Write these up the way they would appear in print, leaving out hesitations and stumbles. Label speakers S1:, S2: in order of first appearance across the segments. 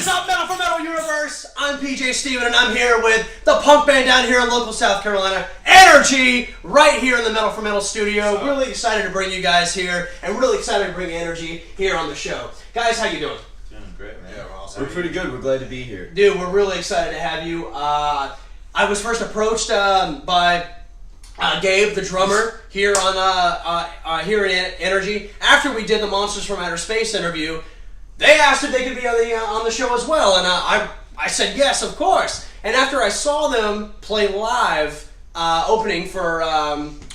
S1: is up, Metal for Metal Universe? I'm PJ Steven, and I'm here with the punk band down here in local South Carolina, Anergy, right here in the Metal for Metal studio. Really excited to bring you guys here, and really excited to bring Anergy here on the show. Guys, how you doing?
S2: Doing great, man.
S3: Yeah, we're awesome.
S2: We're pretty good. We're glad to be here.
S1: Dude, we're really excited to have you. I was first approached by Gabe, the drummer, here on here in Anergy. After we did the Monsters from Outer Space interview, they asked if they could be on the show as well, and I said yes, of course. And after I saw them play live, opening for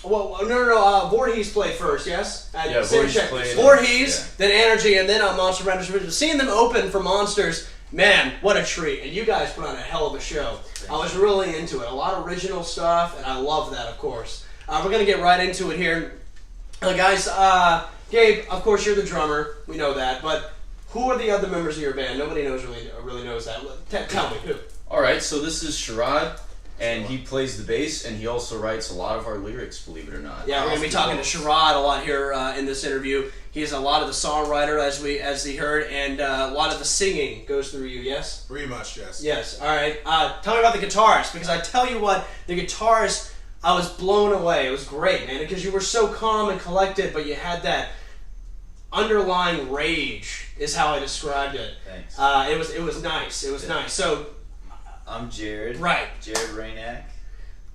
S1: Voorhees played first, yes?
S2: Yeah, Voorhees played.
S1: Voorhees, then Anergy, and then Monster Rendition. Seeing them open for Monsters, man, what a treat! And you guys put on a hell of a show. I was really into it. A lot of original stuff, and I love that, of course. We're gonna get right into it here, guys. Gabe, of course, you're the drummer. We know that, but who are the other members of your band? Nobody really knows that. Tell me who.
S2: All right, so this is Sherrod, and he plays the bass, and he also writes a lot of our lyrics, believe it or not.
S1: Yeah, we're gonna be talking to Sherrod a lot here in this interview. He's a lot of the songwriter, as he heard, and a lot of the singing goes through you. Yes.
S3: Pretty much, yes.
S1: Yes. All right. Tell me about the guitarist, because I tell you what, the guitarist, I was blown away. It was great, man, because you were so calm and collected, but you had that underlying rage, is how I described it.
S2: Thanks.
S1: It was nice. It was nice. So,
S2: I'm Jared.
S1: right.
S2: Jared Rainick.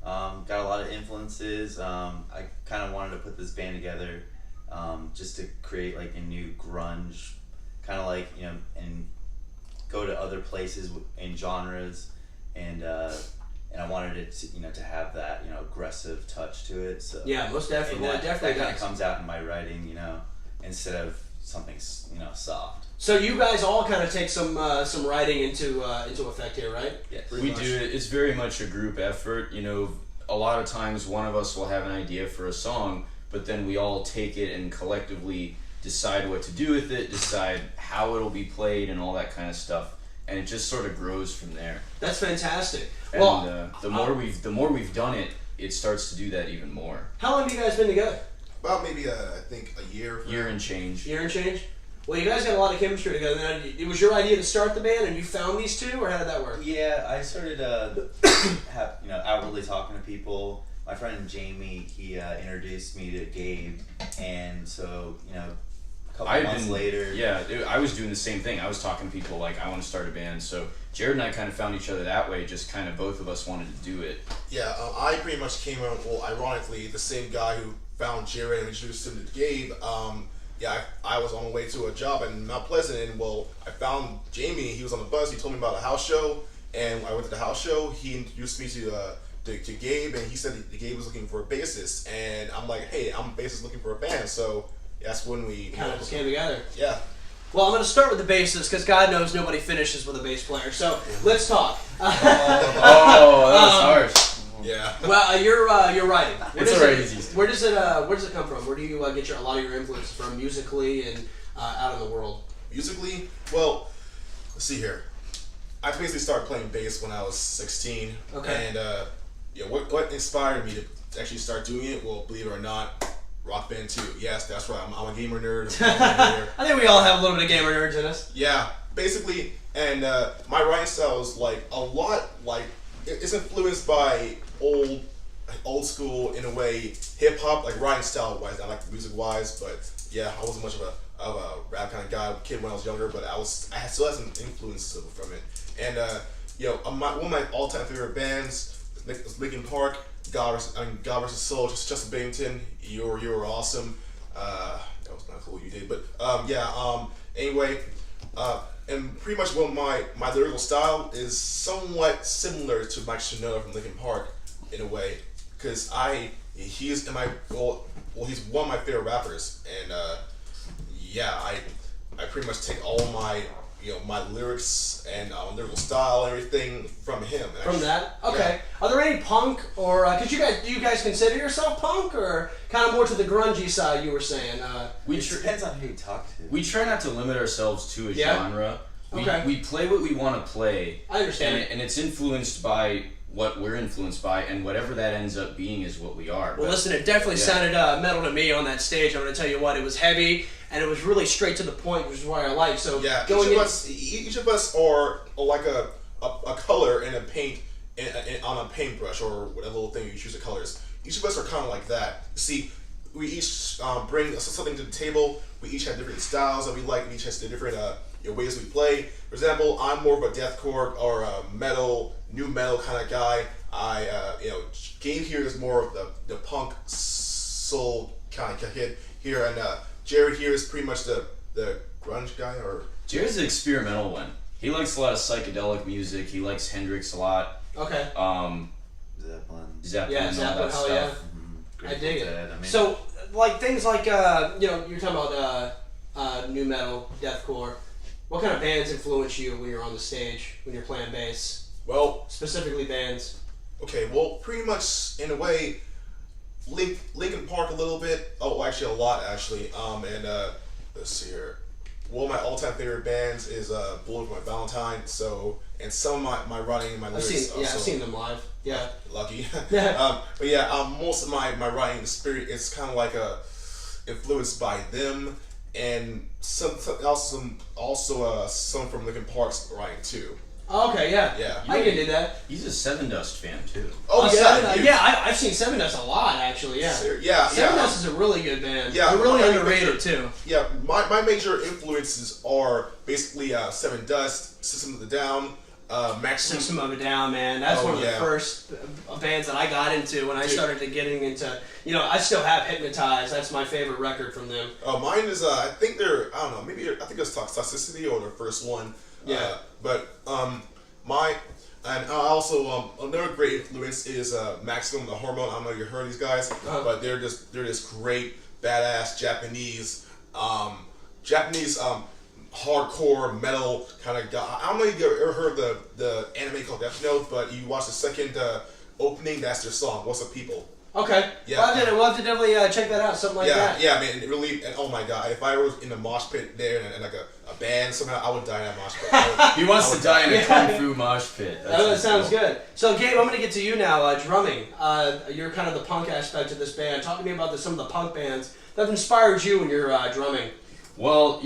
S2: Got a lot of influences. I kind of wanted to put this band together just to create like a new grunge, kind of like, and go to other places in genres, and I wanted it to, to have that, aggressive touch to it. So
S1: Yeah, most definitely.
S2: and
S1: That
S2: that kind
S1: does.
S2: of comes out in my writing, instead of something, soft.
S1: So you guys all kind of take some writing into effect here, right?
S2: Yes.
S3: Pretty
S2: We
S3: much.
S2: do it. It's very much a group effort. A lot of times one of us will have an idea for a song, but then we all take it and collectively decide what to do with it, decide how it'll be played, and all that kind of stuff. And it just sort of grows from there.
S1: That's fantastic.
S2: And
S1: Well,
S2: the more we've done it, it starts to do that even more.
S1: how long have you guys been together?
S3: About maybe, I think, a year.
S2: Year and change.
S1: Year and change? Well, you guys got a lot of chemistry together. Now, it was your idea to start the band, and you found these two, or how did that work?
S2: Yeah, I started outwardly talking to people. My friend Jamie, he introduced me to Gabe, and so a couple months later.
S1: Yeah,
S2: I was doing the same thing. I was talking to people like, I want to start a band. So Jared and I kind of found each other that way. Just kind of both of us wanted to do it.
S3: Yeah, I pretty much came around, well, ironically, the same guy who found Jared and introduced him to Gabe. I was on my way to a job in Mount Pleasant, and I found Jamie. He was on the bus. He told me about a house show, and I went to the house show. He introduced me to Gabe, and he said that Gabe was looking for a bassist, and I'm like, hey, I'm a bassist looking for a band. So that's when we
S1: kind of came together.
S3: Yeah.
S1: Well, I'm going to start with the bassist, because God knows nobody finishes with a bass player. So let's talk.
S2: That was harsh.
S3: Yeah.
S1: Well, you're writing.
S2: Easy.
S1: Where does it come from? Where do you get a lot of your influences from, musically and out in the world?
S3: Musically, well, let's see here. I basically started playing bass when I was 16.
S1: Okay.
S3: And what inspired me to actually start doing it? Well, believe it or not, Rock Band 2. Yes, that's right. I'm a gamer nerd.
S1: I think we all have a little bit of gamer nerds in us.
S3: Yeah, basically, and my writing style is like a lot like it's influenced by old school, in a way, hip hop, like writing style wise, not like music wise, but yeah, I wasn't much of a rap kind of guy kid when I was younger, but I still had some influence from it. And one of my all time favorite bands is Linkin Park. God vs. Soul, just Binghamton. You were awesome. That was not cool what you did, but anyway, and pretty much my lyrical style is somewhat similar to Mike Shinoda from Linkin Park, in a way, because he's one of my favorite rappers, and I pretty much take all my my lyrics and lyrical style and everything from him. Actually.
S1: From that? Okay.
S3: Yeah.
S1: Are there any punk, or do you guys consider yourself punk, or kind of more to the grungy side? You were saying.
S2: It depends on who you talk to. We try not to limit ourselves to a genre. We play what we want to play.
S1: I understand.
S2: And it's influenced by
S4: what we're influenced by, and whatever that ends up being is what we are.
S1: Well,
S4: But,
S1: listen, it definitely
S4: yeah.
S1: sounded metal to me on that stage. I'm going to tell you what, it was heavy and it was really straight to the point, which is what I like. So
S3: Yeah,
S1: going
S3: each of us are like a color in a paint on a paintbrush or whatever little thing you choose the colors. Each of us are kind of like that. See, we each bring something to the table. We each have different styles that we like. We each has the different ways we play. For example, I'm more of a deathcore or a metal, new metal kind of guy. Gabe here is more of the punk soul kind of kid here, and Jared here is pretty much the grunge guy. Or
S4: Jared's the experimental one. He likes a lot of psychedelic music. He likes Hendrix a lot.
S1: Okay.
S2: Zeppelin.
S1: Yeah,
S4: and all
S1: Zeppelin,
S4: that
S1: hell
S4: stuff.
S1: yeah. I dig it.
S2: Dead. I mean,
S1: So, like things like, you're talking about new metal, deathcore. What kind of bands influence you when you're on the stage, when you're playing bass?
S3: well,
S1: Specifically bands.
S3: okay, well, pretty much in a way, Linkin Park a little bit. Oh, actually, a lot actually. Let's see here. One of my all-time favorite bands is Bullet for My Valentine. So, and some of my writing, my lyrics.
S1: I've seen them live. Yeah.
S3: Lucky.
S1: Yeah.
S3: But yeah, most of my writing spirit is kind of like influenced by them, and some from Linkin Park's writing too.
S1: Okay, yeah.
S3: Yeah.
S1: I can do that.
S4: He's a Seven Dust fan too.
S3: Oh yeah, huge.
S1: I've seen Seven Dust a lot actually. Yeah.
S3: Yeah,
S1: Seven Dust is a really good band.
S3: Yeah,
S1: They're really
S3: my
S1: underrated
S3: major-
S1: too.
S3: Yeah, my major influences are basically Seven Dust, System of the Down, Maximum.
S1: System of a Down, man. That's one of the
S3: yeah.
S1: first bands that I got into when I started getting into. I still have Hypnotized. That's my favorite record from them.
S3: Mine is I think they're I don't know maybe I think it's Toxicity or their first one.
S1: Yeah.
S3: And also another great influence is Maximum the Hormone. I don't know if you heard these guys, but they're just great badass Japanese hardcore metal kind of guy. I don't know if you ever heard the anime called Death Note, but you watch the second opening. That's their song. What's Up People?
S1: Okay.
S3: Yeah.
S1: We'll have to definitely check that out. Something like that.
S3: Yeah, man, it really, and oh my god, if I was in a mosh pit there and like a band somehow, I would die in that mosh pit.
S4: He wants to die in a kung fu mosh pit.
S1: That sounds good. So, Gabe, I'm going to get to you now. Drumming. You're kind of the punk aspect of this band. Talk to me about some of the punk bands that have inspired you when you're drumming.
S4: Well,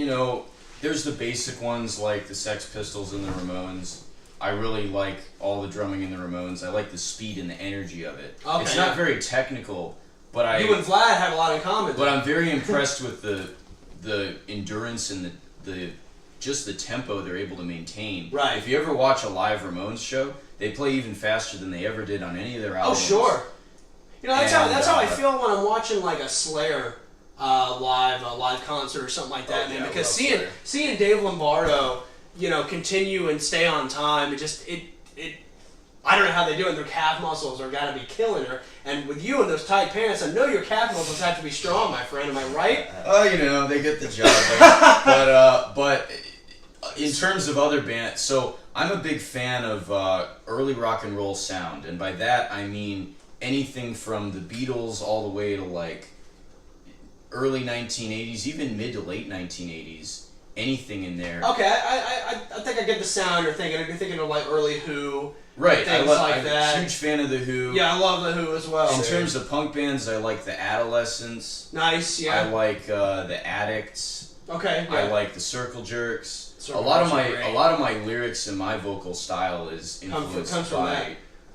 S4: there's the basic ones like the Sex Pistols and the Ramones. I really like all the drumming in the Ramones. I like the speed and the energy of it.
S1: Okay,
S4: it's not very technical, but
S1: you and Vlad have a lot in common.
S4: But I'm very impressed with the endurance and the just the tempo they're able to maintain.
S1: Right.
S4: If you ever watch a live Ramones show, they play even faster than they ever did on any of their albums.
S1: Oh, sure. That's how I
S4: And,
S1: feel when I'm watching like a Slayer live concert or something like that,
S3: Oh,
S1: man.
S3: yeah,
S1: Because
S3: I love
S1: seeing Dave Lombardo, continue and stay on time, I don't know how they do it. Their calf muscles are got to be killing her. And with you in those tight pants, I know your calf muscles have to be strong, my friend. Am I right?
S4: Oh, they get the job done. But in terms of other bands, so I'm a big fan of early rock and roll sound, and by that I mean anything from the Beatles all the way to like early 1980s, even mid to late 1980s. Anything in there.
S1: Okay, I think I get the sound you're thinking. You're thinking of like early Who.
S4: Right,
S1: Things
S4: I'm
S1: like that.
S4: a huge fan of The Who.
S1: Yeah, I love the Who as well.
S4: In terms of punk bands, I like the Adolescents.
S1: Nice,
S4: I
S1: yeah.
S4: like the Addicts.
S1: Okay, yeah.
S4: I like the Circle Jerks.
S1: Circle
S4: a lot of
S1: Jerks are great.
S4: my lyrics and my vocal style is influenced
S1: comes from
S4: by.
S1: that.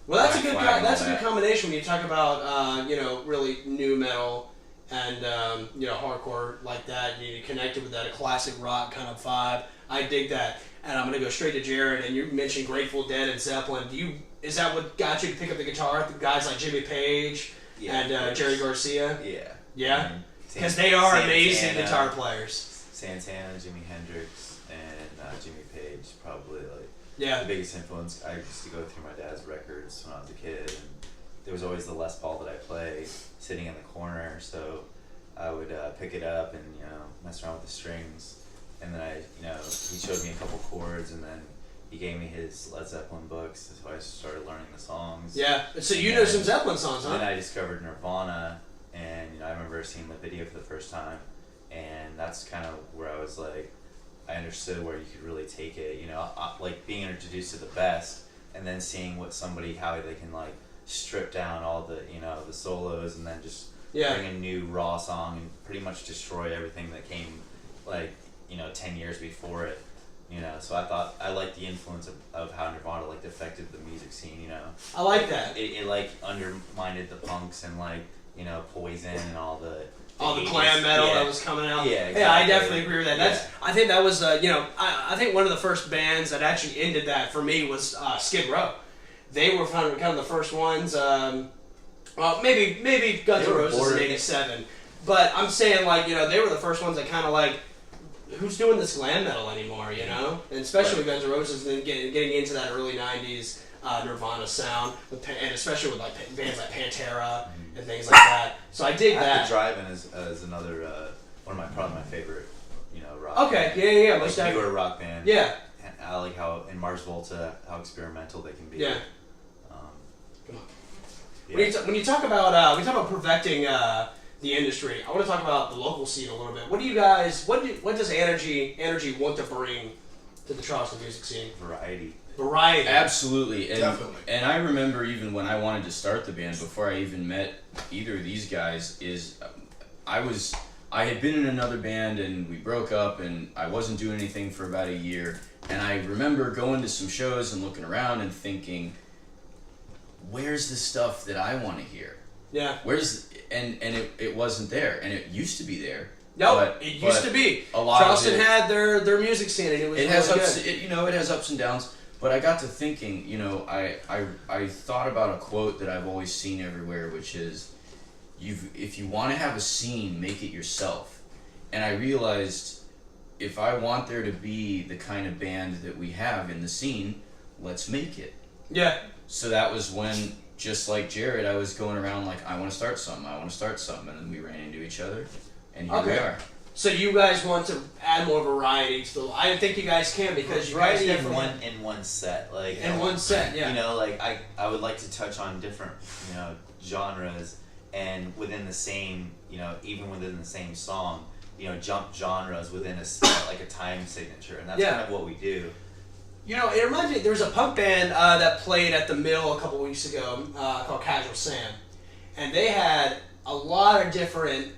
S1: Well, that's a good
S4: Black Flag and
S1: that's
S4: all
S1: a good
S4: that.
S1: combination when you talk about really new metal and hardcore like that. You connected with that a classic rock kind of vibe. I dig that. And I'm gonna go straight to Jared. And you mentioned Grateful Dead and Zeppelin. Is that what got you to pick up the guitar? The guys like Jimmy Page and Jerry Garcia.
S2: Yeah.
S1: Yeah.
S2: I mean,
S1: Because they are
S2: Santana,
S1: amazing guitar players.
S2: Santana, Jimi Hendrix, and Jimmy Page, probably like
S1: Yeah.
S2: the biggest influence. I used to go through my dad's records when I was a kid, and there was always the Les Paul that I play sitting in the corner, so I would pick it up and mess around with the strings, and then he showed me a couple chords, and then he gave me his Led Zeppelin books, so I started learning the songs.
S1: Yeah. So you know some Zeppelin songs,
S2: And then
S1: huh?
S2: I discovered Nirvana, and I remember seeing the video for the first time, and that's kind of where I was like, I understood where you could really take it. Like being introduced to the best, and then seeing how they can like strip down all the the solos and then just bring a new raw song and pretty much destroy everything that came like 10 years before it. So I liked the influence of how Nirvana like affected the music scene.
S1: I like that.
S2: It like undermined the punks and like Poison and all the
S1: glam metal that was coming out.
S2: Yeah, exactly.
S1: Yeah, I definitely agree with that. I think that was I think one of the first bands that actually ended that for me was Skid Row. They were kind of the first ones. Well, maybe Guns N' Roses in '87, but I'm saying like they were the first ones that kind of like, who's doing this glam metal anymore? And especially with Guns N' Roses and then getting into that early '90s Nirvana sound, and especially with like bands like Pantera and things like that. So I dig that.
S2: The Drive-In is another probably my favorite rock.
S1: Okay,
S2: band.
S1: yeah, most
S2: like
S1: definitely.
S2: newer rock band.
S1: Yeah.
S2: And I like how in Mars Volta how experimental they can be.
S1: Yeah.
S2: Yeah.
S1: When you talk about perfecting the industry, I want to talk about the local scene a little bit. What do you guys? What does Anergy want to bring to the Charleston music scene?
S2: Variety.
S4: Absolutely. And,
S3: Definitely.
S4: And I remember even when I wanted to start the band, before I even met either of these guys, I had been in another band and we broke up and I wasn't doing anything for about a year. And I remember going to some shows and looking around and thinking, where's the stuff that I want to hear?
S1: Yeah.
S4: And it wasn't there, and it used to be there.
S1: No, it used to be.
S4: A lot
S1: Charleston
S4: of it,
S1: had their music scene, and it has
S4: ups. It has ups and downs. But I got to thinking, I thought about a quote that I've always seen everywhere, which is, if you want to have a scene, make it yourself. And I realized, if I want there to be the kind of band that we have in the scene, let's make it.
S1: Yeah.
S4: So that was when, just like Jared, I was going around like, I want to start something, and then we ran into each other, and here we are.
S1: So you guys want to add more variety to the... I think you guys can, because you guys definitely...
S2: in one set. Like,
S1: in one set, yeah.
S2: Like I would like to touch on different, genres, and within the same, even within the same song, jump genres within a time signature, and that's kind of what we do.
S1: It reminds me, there was a punk band that played at the Mill a couple weeks ago called Casual Sam. And they had a lot of different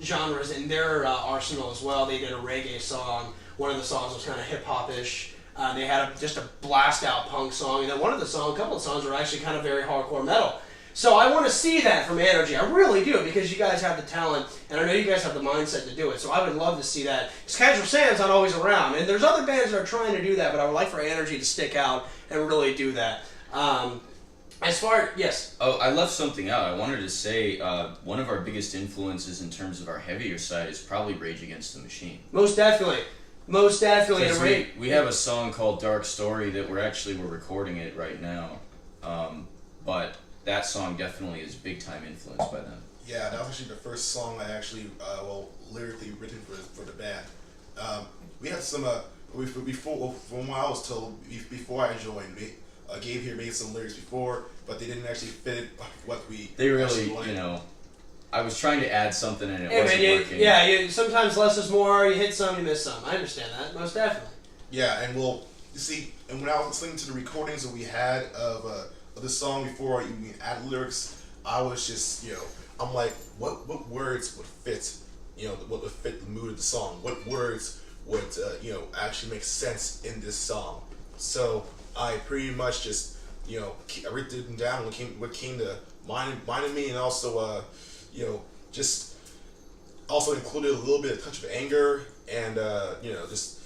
S1: genres in their arsenal as well. They did a reggae song. One of the songs was kind of hip-hop-ish. They had just a blast-out punk song. And then a couple of songs were actually kind of very hardcore metal. So I want to see that from Anergy. I really do, because you guys have the talent, and I know you guys have the mindset to do it. So I would love to see that. Because Casual Sam's not always around, and there's other bands that are trying to do that, but I would like for Anergy to stick out and really do that. Yes.
S4: Oh, I left something out. I wanted to say one of our biggest influences in terms of our heavier side is probably Rage Against the Machine.
S1: Most definitely.
S4: We have a song called Dark Story that we're recording it right now. But that song definitely is big time influenced by them.
S3: Yeah, that was actually the first song I actually, lyrically written for the band. We had some, from what I was told, before I joined, Gabe here made some lyrics before, but they didn't actually fit what we
S4: They really, I was trying to add something and it wasn't working.
S1: Yeah, sometimes less is more, you hit some, you miss some. I understand that, most definitely.
S3: Yeah, and you see, and when I was listening to the recordings that we had of the song before you add lyrics, I was just, I'm like, what words would fit, what would fit the mood of the song? What words would, actually make sense in this song? So I pretty much just, I wrote them down what came to mind of me, and also, just also included a little bit of touch of anger, and just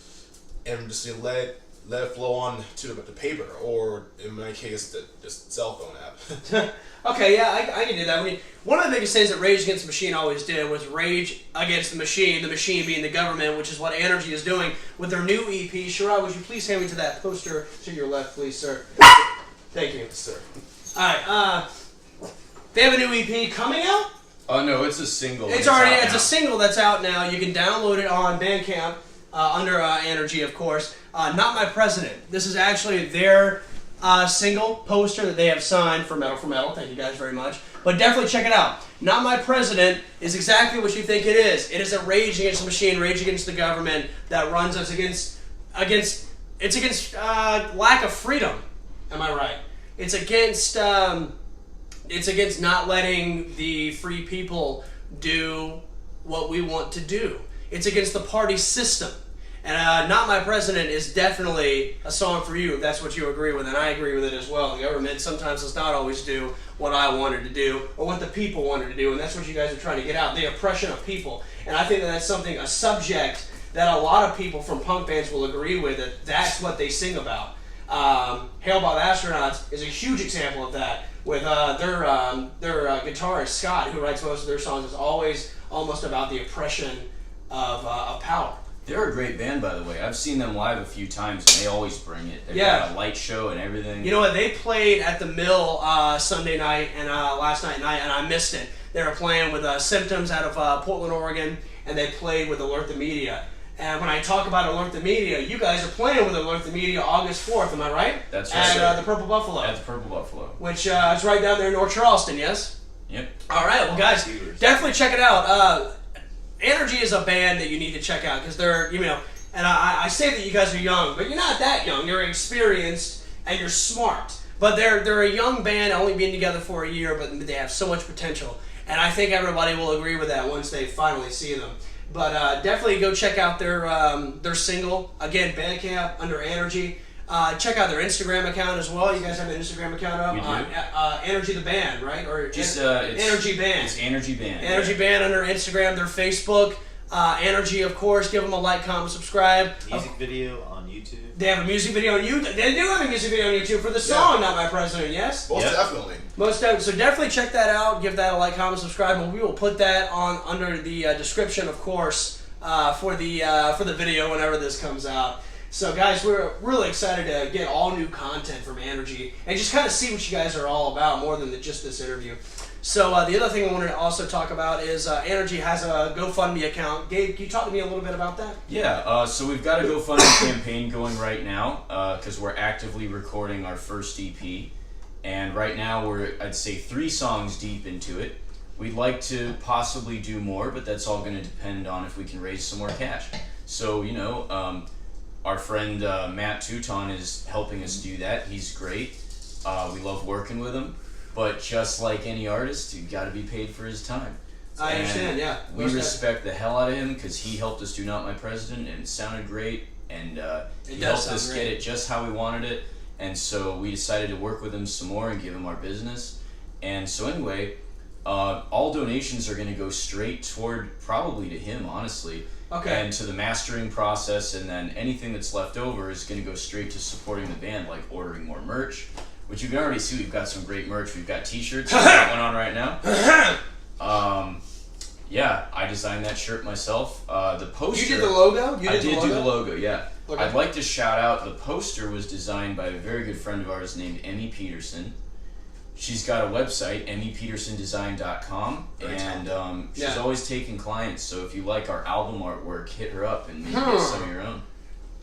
S3: let it flow on to the paper, or in my case, the cell phone app.
S1: Okay, yeah, I can do that. I mean, one of the biggest things that Rage Against the Machine always did was rage against the machine being the government, which is what Anergy is doing with their new EP. Shirai, would you please hand me to that poster to your left, please, sir? Thank you, sir. All right, they have a new EP coming out?
S4: Oh, no, it's a single.
S1: It's a single that's out now. You can download it on Bandcamp under Anergy, of course. Not My President. This is actually their single poster that they have signed for Metal. Thank you guys very much. But definitely check it out. Not My President is exactly what you think it is. It is a rage against the machine, rage against the government that runs us against it's against lack of freedom. Am I right? It's against not letting the free people do what we want to do. It's against the party system. And Not My President is definitely a song for you if that's what you agree with, and I agree with it as well. The government sometimes does not always do what I wanted to do or what the people wanted to do, and that's what you guys are trying to get out, the oppression of people. And I think that that's something, a subject that a lot of people from punk bands will agree with, that that's what they sing about. Hail by the Astronauts is a huge example of that, with their guitarist, Scott, who writes most of their songs, is always almost about the oppression of power.
S4: They're a great band, by the way. I've seen them live a few times, and they always bring it. They've
S1: Yeah.
S4: got a light show and everything.
S1: You know what? They played at the Mill Sunday night and last night, and I missed it. They were playing with Symptoms out of Portland, Oregon, and they played with Alert the Media. And when I talk about Alert the Media, you guys are playing with Alert the Media August 4th, am I right?
S4: That's right.
S1: At the Purple Buffalo.
S4: At the Purple Buffalo.
S1: Which is right down there in North Charleston, yes?
S4: Yep.
S1: All right, well, guys, definitely check it out. Anergy is a band that you need to check out because they're, and I say that you guys are young, but you're not that young. You're experienced and you're smart. But they're a young band, only been together for a year, but they have so much potential. And I think everybody will agree with that once they finally see them. But definitely go check out their single. Again, Bandcamp under Anergy. Check out their Instagram account as well. You guys have an Instagram account up?
S4: We do.
S1: Anergy the Band, right? Or
S4: Just it's
S1: Anergy Band.
S4: It's Anergy Band.
S1: Anergy Band under Instagram, their Facebook. Anergy, of course. Give them a like, comment, subscribe.
S2: Music video on YouTube.
S1: They have a music video on YouTube. They do have a music video on YouTube for the song "Not My President." Yes.
S3: Most
S4: Yep.
S3: definitely.
S1: Most definitely. So definitely check that out. Give that a like, comment, subscribe, and we will put that on under the description, of course, for the video whenever this comes out. So guys, we're really excited to get all new content from Anergy and just kind of see what you guys are all about more than just this interview. So the other thing I wanted to also talk about is Anergy has a GoFundMe account. Gabe, can you talk to me a little bit about that?
S4: Yeah, so we've got a GoFundMe campaign going right now because we're actively recording our first EP. And right now we're, I'd say, 3 songs deep into it. We'd like to possibly do more, but that's all going to depend on if we can raise some more cash. So, our friend Matt Touton is helping us do that. He's great. We love working with him. But just like any artist, you've got to be paid for his time.
S1: I understand, yeah.
S4: We respect the hell out of him because he helped us do Not My President, and it sounded great. And he helped us get it just how we wanted it. And so we decided to work with him some more and give him our business. And so anyway, all donations are going to go straight toward probably to him, honestly.
S1: Okay.
S4: And to the mastering process, and then anything that's left over is going to go straight to supporting the band, like ordering more merch, which you can already see we've got some great merch. We've got t-shirts. We've got one on right now. Yeah, I designed that shirt myself. The poster.
S1: You did the logo?
S4: I did do the logo, yeah.
S1: Okay.
S4: I'd like to shout out, the poster was designed by a very good friend of ours named Emmy Peterson. She's got a website, emmypetersondesign.com, and she's always taking clients, so if you like our album artwork, hit her up and maybe get some of your own.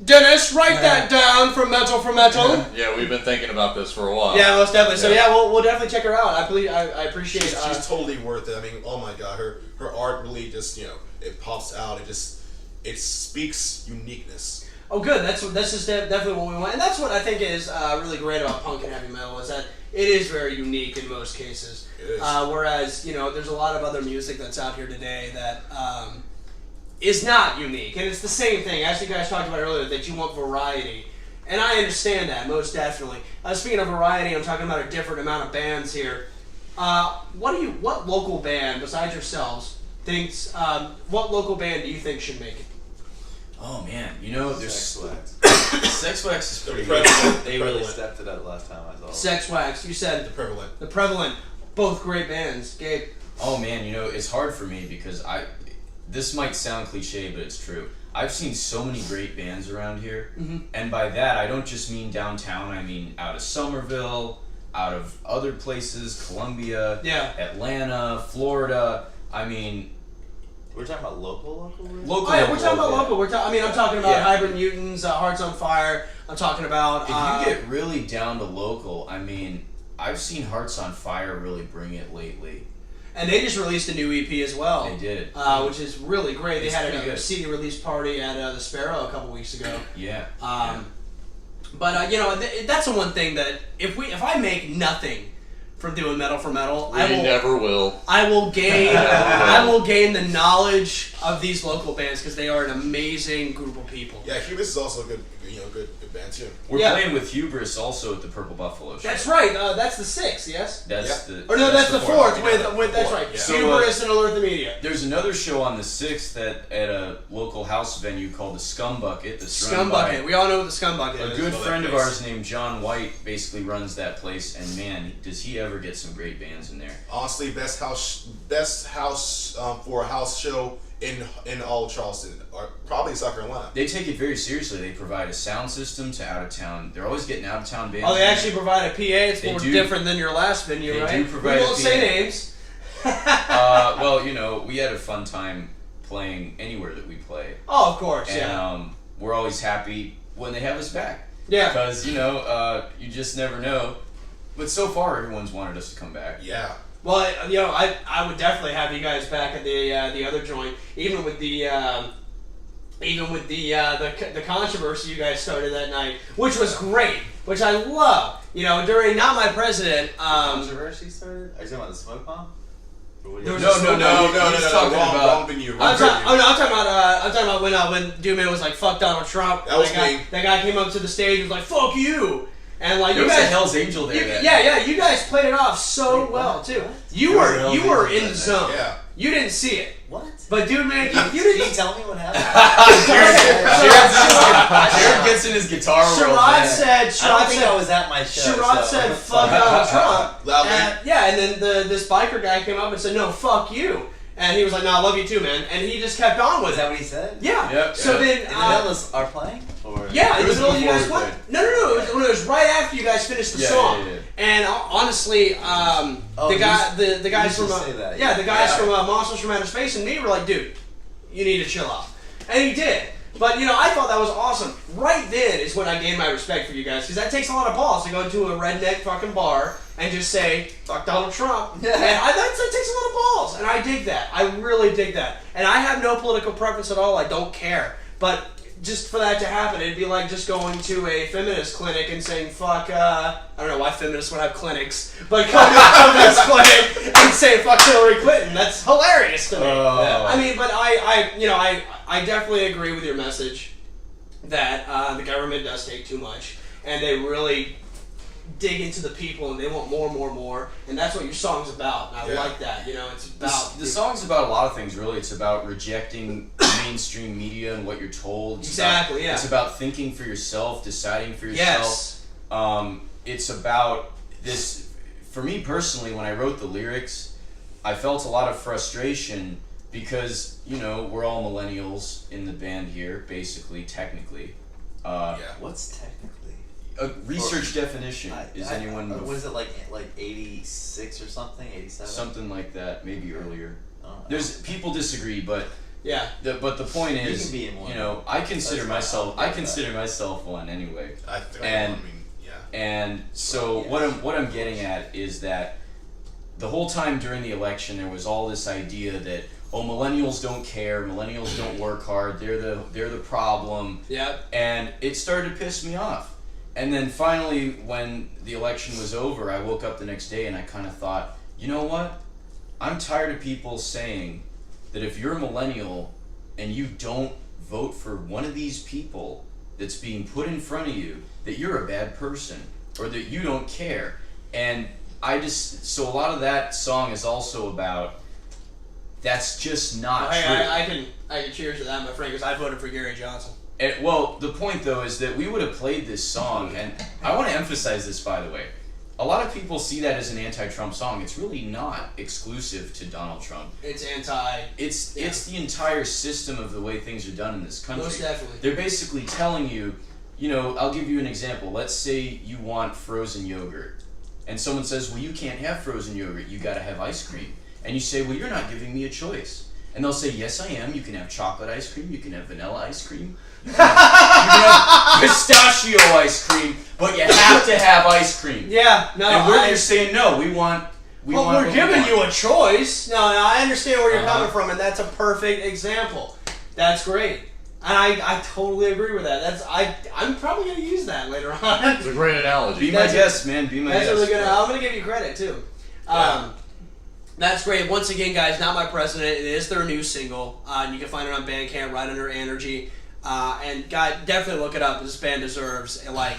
S1: Dennis, write that down from Metal for Metal.
S5: Yeah, we've been thinking about this for a while.
S1: Yeah, most definitely. So we'll definitely check her out. I appreciate it.
S3: She's totally worth it. I mean, oh my god, her art really just it pops out. It speaks uniqueness.
S1: Oh, good. This is definitely what we want, and that's what I think is really great about punk and heavy metal is that it is very unique in most cases.
S3: It is.
S1: Whereas there's a lot of other music that's out here today that is not unique, and it's the same thing as you guys talked about earlier that you want variety, and I understand that most definitely. Speaking of variety, I'm talking about a different amount of bands here. What local band besides yourselves thinks? What local band do you think should make it?
S4: Oh man, there's
S2: Sex Wax.
S4: Sex Wax is pretty
S3: The
S4: good.
S3: Prevalent.
S2: They really stepped it up last time I saw them.
S1: Sex Wax. You said
S3: Prevalent.
S1: the Prevalent. Both great bands. Gabe.
S4: Oh man, it's hard for me because this might sound cliche, but it's true. I've seen so many great bands around here, and by that I don't just mean downtown. I mean out of Somerville, out of other places, Columbia, Atlanta, Florida. I mean,
S2: We're talking about local.
S4: local.
S1: Oh yeah, we're talking about
S4: yeah.
S1: local. I'm talking about
S4: Yeah.
S1: Hybrid Mutants, Hearts on Fire. I'm talking about.
S4: If you get really down to local, I mean, I've seen Hearts on Fire really bring it lately.
S1: and they just released a new EP as well.
S4: They did.
S1: Which is really great.
S4: It's
S1: they had
S4: pretty
S1: a
S4: good.
S1: CD release party at the Sparrow a couple weeks ago.
S4: Yeah.
S1: But that's the one thing that if I make nothing from doing metal for metal,
S5: We never will.
S1: I will gain the knowledge of these local bands because they are an amazing group of people.
S3: Yeah, Hubris is also a good band too.
S4: We're
S1: Yeah.
S4: playing with Hubris also at the Purple Buffalo show.
S1: That's right. That's the 6th, yes.
S4: That's
S3: Yeah.
S4: the.
S1: Or no, that's the 4th. With that's
S3: Fourth,
S1: right.
S3: yeah.
S4: So,
S1: Hubris and Alert the Media.
S4: There's another show on the 6th at a local house venue called the Scum Bucket. That's run
S1: Scum
S4: by
S1: Bucket. We all know what the Scum Bucket
S4: a
S1: is.
S4: good
S3: Love that
S4: friend of
S3: place.
S4: ours named John White basically runs that place, and man, does he ever get some great bands in there.
S3: Honestly, best house for a house show in all of Charleston, or probably South Carolina.
S4: They take it very seriously. They provide a sound system to out of town. They're always getting out of town bands.
S1: Oh, they
S4: in
S1: actually
S4: there.
S1: provide a PA. It's
S4: They
S1: more
S4: do.
S1: different than your last venue,
S4: They
S1: right?
S4: do provide
S1: we
S4: a
S1: won't say
S4: PA.
S1: names.
S4: Well, we had a fun time playing anywhere that we play,
S1: Oh, of course,
S4: and
S1: yeah.
S4: we're always happy when they have us back.
S1: Yeah.
S4: Because you just never know. But so far, everyone's wanted us to come back.
S3: Yeah.
S1: Well, I would definitely have you guys back at the other joint, even with the controversy you guys started that night, which was great, which I love. During Not My President,
S2: Controversy started? Are you talking about the smoke bomb? Or what are you-
S1: There was
S4: No,
S3: No,
S4: he's talking
S3: wrong,
S4: about-
S3: wrong venue.
S1: I'm talking about when Doom was like, "Fuck Donald Trump."
S3: That was
S1: guy,
S3: me.
S1: That guy came up to the stage and was like, "Fuck you," and like
S4: There
S1: you
S4: was a
S1: guys.
S4: Hell's Angel there. that night.
S1: Yeah, you guys played it off so
S2: Wait,
S1: well
S2: what?
S1: too.
S2: What?
S1: You
S2: There was
S1: were
S2: a Hell's
S1: you were
S2: Angel
S1: in the
S2: that
S1: zone.
S3: Yeah.
S1: You didn't see it,
S2: What?
S1: but dude, man, you
S2: Can you
S1: didn't.
S2: tell me what happened?
S4: Jared gets in his guitar world.
S1: Sherrod
S4: man.
S1: said.
S2: I don't
S1: Sherrod
S2: think
S1: said.
S2: I was at my show.
S1: Sherrod
S2: so-
S1: said, "Fuck Donald Trump."
S3: Loudly.
S1: And then this biker guy came up and said, "No, fuck you." And he was like, "No, I love you too, man." And he just kept on with
S2: Was
S1: it.
S2: that what he said?
S1: Yeah.
S4: Yep,
S1: So
S4: yeah.
S1: then.
S2: In the middle of our playing? Or?
S1: Yeah, in
S4: It
S1: the
S4: was
S1: middle of you
S4: before
S1: guys
S4: we
S1: what?
S4: played.
S1: No. It was right after you guys finished the
S4: Yeah,
S1: song.
S4: yeah.
S1: And honestly,
S2: Oh,
S1: the guys
S2: you
S1: from
S2: should say that,
S1: the guys
S3: yeah.
S1: from Monsters from Outer Space and me were like, "Dude, you need to chill out," and he did. But I thought that was awesome. Right then is when I gained my respect for you guys, because that takes a lot of balls to go into a redneck fucking bar and just say "fuck Donald Trump."
S2: Yeah.
S1: And that takes a lot of balls, and I dig that. I really dig that. And I have no political preference at all. I don't care. But just for that to happen, it'd be like just going to a feminist clinic and saying "fuck." I don't know why feminists would have clinics, but going to a feminist clinic and saying "fuck Hillary Clinton." That's hilarious to me.
S4: Oh.
S1: I mean, but I definitely agree with your message that the government does take too much, and they really dig into the people, and they want more, and that's what your song's about. And I
S3: Yeah.
S1: like that. It's about
S4: The song's about a lot of things, really. It's about rejecting mainstream media and what you're told.
S1: Exactly, yeah.
S4: It's about thinking for yourself, deciding for yourself.
S1: Yes.
S4: It's about this. For me personally, when I wrote the lyrics, I felt a lot of frustration because, we're all millennials in the band here, basically, technically.
S3: Yeah.
S2: What's technically?
S4: A research definition. Is anyone...
S2: What is it, like 86 or something? 87?
S4: Something like that, maybe earlier.
S2: I don't know.
S4: There's people disagree, but
S1: Yeah.
S4: but the point
S2: You
S4: is,
S2: can be in one.
S4: I consider
S2: That's fine.
S4: myself. I consider myself one anyway.
S3: I think.
S4: And-
S3: I mean, yeah.
S4: And so
S2: Yes.
S4: what I'm getting at is that the whole time during the election there was all this idea that millennials don't care, millennials don't work hard, they're the problem,
S1: Yep.
S4: and it started to piss me off. And then finally, when the election was over, I woke up the next day and I kind of thought, you know what? I'm tired of people saying that if you're a millennial and you don't vote for one of these people that's being put in front of you, that you're a bad person or that you don't care. And so a lot of that song is also about that's just not
S1: Hey,
S4: true.
S1: I can cheers to that, my friend, because I voted for Gary Johnson.
S4: And, well, the point though is that we would have played this song, and I want to emphasize this, by the way. A lot of people see that as an anti-Trump song. It's really not exclusive to Donald Trump.
S1: It's anti.
S4: It's
S1: Yeah.
S4: it's the entire system of the way things are done in this country.
S1: Most definitely.
S4: They're basically telling you, I'll give you an example. Let's say you want frozen yogurt, and someone says, well, you can't have frozen yogurt. You got to have ice cream. And you say, well, you're not giving me a choice. And they'll say, yes, I am. You can have chocolate ice cream. You can have vanilla ice cream. You can have pistachio ice cream. But you have to have ice cream.
S1: Yeah. No.
S4: And you're saying, no, we want
S1: Well,
S4: what
S1: we're
S4: we
S1: giving
S4: want.
S1: you a choice. No, I understand where you're
S4: Uh-huh.
S1: coming from, and that's a perfect example. That's great. I totally agree with that. I'm probably gonna use that later on.
S5: It's a great analogy.
S4: Be my guest, man. Be my
S1: That's
S4: guest.
S1: really good. I'm gonna give you credit too. That's great. Once again, guys, Not My President. It is their new single. You can find it on Bandcamp right under Anergy. And guys, definitely look it up. This band deserves a like,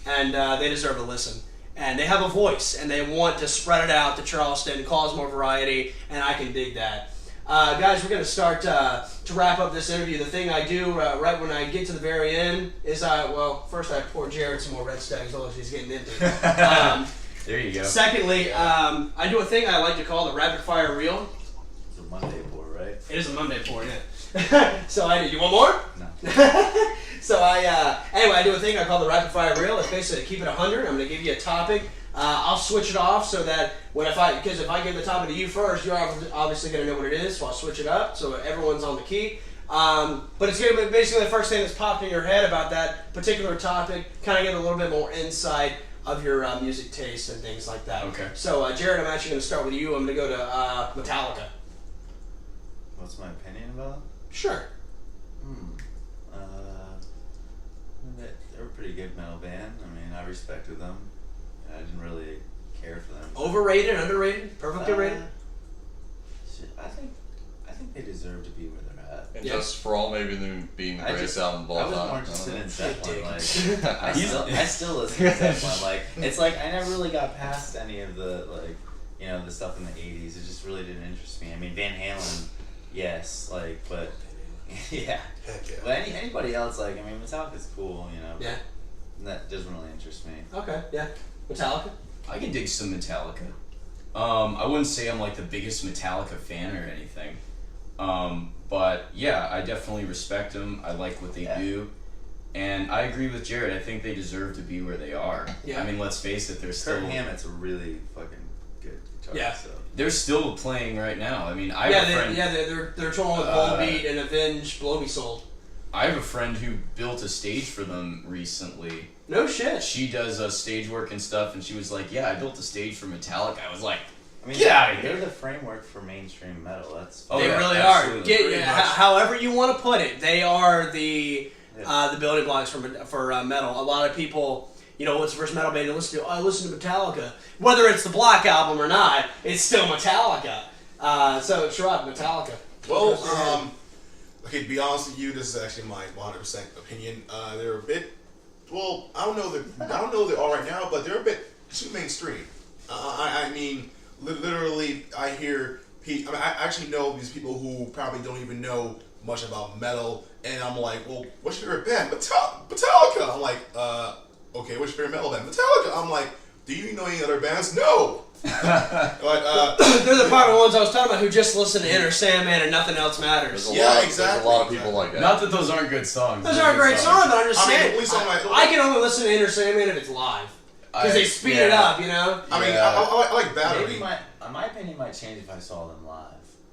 S1: and they deserve a listen. And they have a voice, and they want to spread it out to Charleston, cause more variety, and I can dig that. Guys, we're going to start to wrap up this interview. The thing I do right when I get to the very end is first I pour Jared some more Red Stags, although he's getting empty.
S4: There you go.
S1: Secondly, I do a thing I like to call the rapid fire reel.
S2: It's a Monday pour, right?
S1: It is a Monday pour, yeah. So you want more?
S2: No.
S1: So anyway, I do a thing I call the rapid fire reel. It's basically keep it 100. I'm going to give you a topic. I'll switch it off so that because if I give the topic to you first, you're obviously going to know what it is. So I'll switch it up so everyone's on the key. But it's going to be basically the first thing that's popped in your head about that particular topic. Kind of get a little bit more insight of your music taste and things like that.
S4: Okay.
S1: So Jared, I'm actually going to start with you. I'm going to go to Metallica.
S2: What's my opinion about them?
S1: Sure.
S2: They were a pretty good metal band. I mean, I respected them. I didn't really care for them.
S1: Overrated, underrated, perfectly rated?
S2: Shit, I think they deserve to be where they're at.
S5: And
S1: Yeah.
S5: just for all maybe them being the greatest album of all
S2: I
S5: time.
S2: was more
S5: I
S2: interested
S5: don't
S2: in
S5: know.
S2: Zeppelin. Like, I still listen to Zeppelin. Like, it's like I never really got past any of the the stuff in the '80s. It just really didn't interest me. I mean, Van Halen, yes, but yeah.
S3: Heck yeah.
S2: But anybody else, I mean, Metallica's cool, but
S1: Yeah.
S2: that doesn't really interest me.
S1: Okay, yeah. Metallica?
S4: I can dig some Metallica. I wouldn't say I'm like the biggest Metallica fan or anything. But yeah, I definitely respect them. I like what they do. And I agree with Jared. I think they deserve to be where they are.
S1: Yeah.
S4: I mean, let's face it, they're still...
S2: Kirk Hammett's a really fucking good guitarist.
S1: Yeah.
S2: So.
S4: They're still playing right now. I mean, I have a friend...
S1: They're touring with Volbeat and Avenged Blow Me Soul.
S4: I have a friend who built a stage for them recently.
S1: No shit.
S4: She does stage work and stuff, and she was like, yeah, I built a stage for Metallica. I was like,
S2: I mean,
S4: get out of
S2: they're
S4: here.
S2: the framework for mainstream metal. That's
S4: Oh,
S1: They
S4: yeah,
S1: really
S4: absolutely.
S1: are.
S4: Pretty much.
S1: However you want to put it, they are the building blocks for metal. A lot of people, what's the first metal band you listen to? Oh, I listen to Metallica. Whether it's the Black Album or not, it's still Metallica. So, Sherrod, Metallica.
S3: Well, okay, to be honest with you, this is actually my 100% opinion. They're a bit, I don't know they are right now, but they're a bit too mainstream. I mean, literally, I hear I actually know these people who probably don't even know much about metal, and I'm like, well, what's your favorite band? Metallica. I'm like, okay, what's your favorite metal band? Metallica. I'm like, do you know any other bands? No.
S1: They're the popular ones I was talking about who just listen to Enter Sandman and nothing else matters.
S3: Exactly.
S5: There's a lot of people like that.
S4: Not that those aren't good songs.
S1: Those are great songs, but I'm just
S3: I mean,
S1: saying.
S3: at least on my-
S1: I can only listen to Enter Sandman if it's live. Because they speed it up,
S3: I mean,
S4: Yeah.
S3: I like Battery.
S2: Maybe my opinion might change if I saw them live.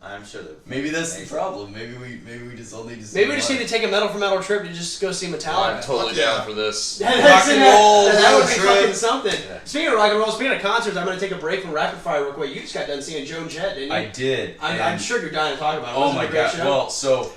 S2: I'm sure that
S4: Maybe that's the problem. Maybe we just all need to see
S1: Maybe we just
S4: live.
S1: need to take a Metal for Metal trip to just go see
S5: I'm
S1: Metallica.
S5: totally
S3: Fuck yeah.
S5: down for this.
S1: That
S4: roll
S1: would be
S4: trip.
S1: fucking something.
S2: Yeah.
S1: Speaking of rock and roll, speaking of concerts, I'm going to take a break from Rapid Fire real quick. You just got done seeing Joan Jett, didn't you?
S4: I did.
S1: I'm
S4: and-
S1: sure you're dying to talk about it.
S4: Oh
S1: Wasn't
S4: my
S1: it a great
S4: god.
S1: show?
S4: Well, so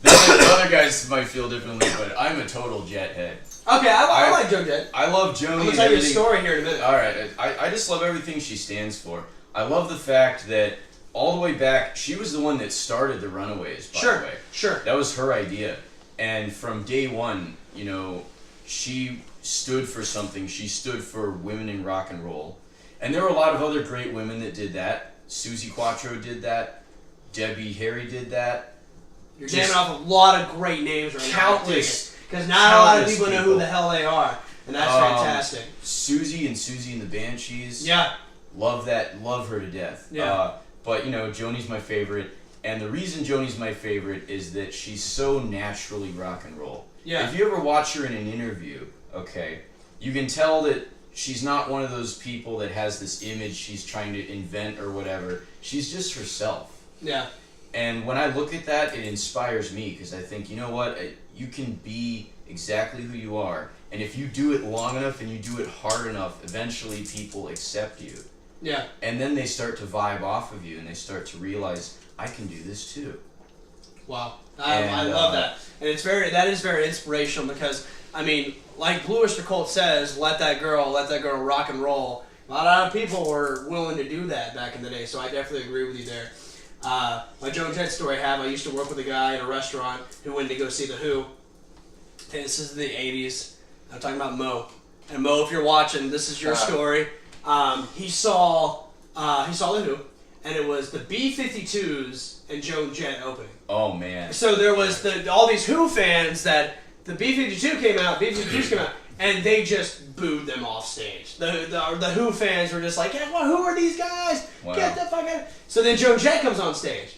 S4: the other guys might feel differently, but I'm a total Jet head.
S1: Okay, I like Joan Jett.
S4: I love Joni.
S1: I'm going to
S4: and
S1: tell you a
S4: everything.
S1: story here in a minute.
S4: All right, I just love everything she stands for. I love the fact that all the way back, she was the one that started the Runaways, by the way.
S1: Sure.
S4: That was her idea. And from day one, she stood for something. She stood for women in rock and roll. And there were a lot of other great women that did that. Susie Quattro did that. Debbie Harry did that.
S1: You're
S4: Just
S1: naming off a lot of great names right
S4: countless-
S1: now. Because not a lot of
S4: countless
S1: people know who
S4: people.
S1: the hell they are. And that's fantastic.
S4: Susie and the Banshees.
S1: Yeah.
S4: Love that. Love her to death.
S1: Yeah.
S4: But, Joni's my favorite. And the reason Joni's my favorite is that she's so naturally rock and roll.
S1: Yeah.
S4: If you ever watch her in an interview, okay, you can tell that she's not one of those people that has this image she's trying to invent or whatever. She's just herself.
S1: Yeah.
S4: And when I look at that, it inspires me because I think, you know what, you can be exactly who you are. And if you do it long enough and you do it hard enough, eventually people accept you.
S1: Yeah.
S4: And then they start to vibe off of you and they start to realize, I can do this too.
S1: Wow.
S4: And,
S1: I love that. And that is very inspirational because, I mean, like Blue Oyster Cult says, let that girl rock and roll. A lot of people were willing to do that back in the day, so I definitely agree with you there. My Joan Jett story I used to work with a guy in a restaurant who went to go see The Who. And this is the 80s. I'm talking about Mo. And Mo, if you're watching, this is your story. He saw The Who, and it was the B-52s and Joan Jett opening.
S4: Oh man.
S1: So there was all these Who fans that the B-52s came out, and they just booed them off stage. The Who fans were just like, yeah, well, who are these guys?
S4: Wow.
S1: Get the fuck out. So then Joan Jett comes on stage.